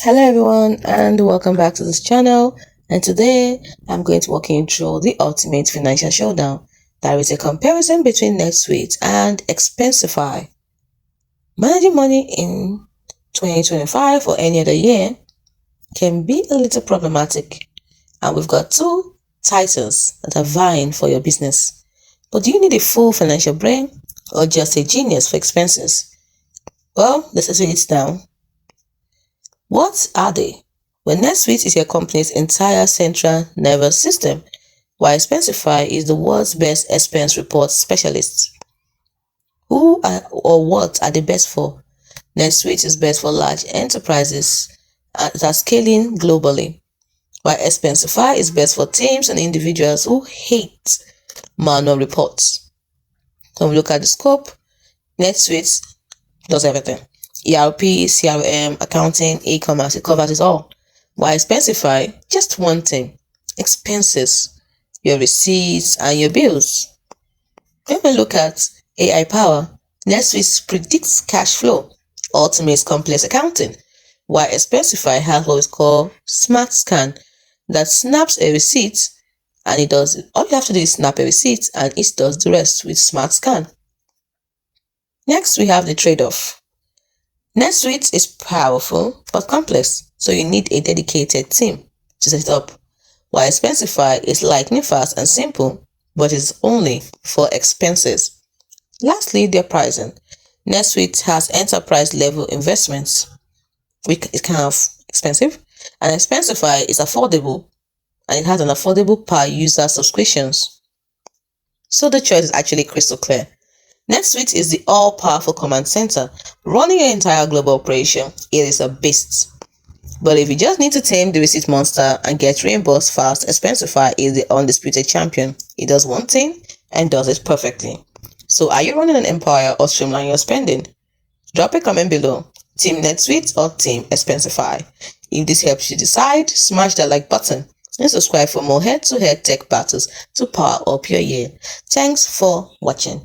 Hello everyone and welcome back to this channel, and today I'm going to walk you through the ultimate financial showdown. There is a comparison between NetSuite and Expensify. Managing money in 2025 or any other year can be a little problematic, and we've got two titles that are vying for your business. But do you need a full financial brain or just a genius for expenses? Well, let's settle it down. What are they? Well, NetSuite is your company's entire central nervous system, while Expensify is the world's best expense report specialist. Who are, or what are they best for? NetSuite is best for large enterprises that are scaling globally, while Expensify is best for teams and individuals who hate manual reports. So when we look at the scope, NetSuite does everything. ERP, CRM, accounting, e-commerce, it covers it all. While Expensify, just one thing: expenses, your receipts and your bills. When we look at AI power, NetSuite predicts cash flow, automates complex accounting, while Expensify has what is called Smart Scan that snaps a receipt, and it does all you have to do is snap a receipt and it does the rest with Smart Scan. Next, we have the trade-off. NetSuite is powerful but complex, so you need a dedicated team to set it up, while Expensify is lightning fast and simple, but is only for expenses. Lastly, their pricing. NetSuite has enterprise-level investments, which is kind of expensive, and Expensify is affordable, and it has an affordable per-user subscriptions. So the choice is actually crystal clear. NetSuite is the all-powerful command center running your entire global operation. It is a beast. But if you just need to tame the receipt monster and get reimbursed fast, Expensify is the undisputed champion. It does one thing and does it perfectly. So are you running an empire or streamlining your spending? Drop a comment below. Team NetSuite or Team Expensify? If this helps you decide, smash that like button and subscribe for more head-to-head tech battles to power up your year. Thanks for watching.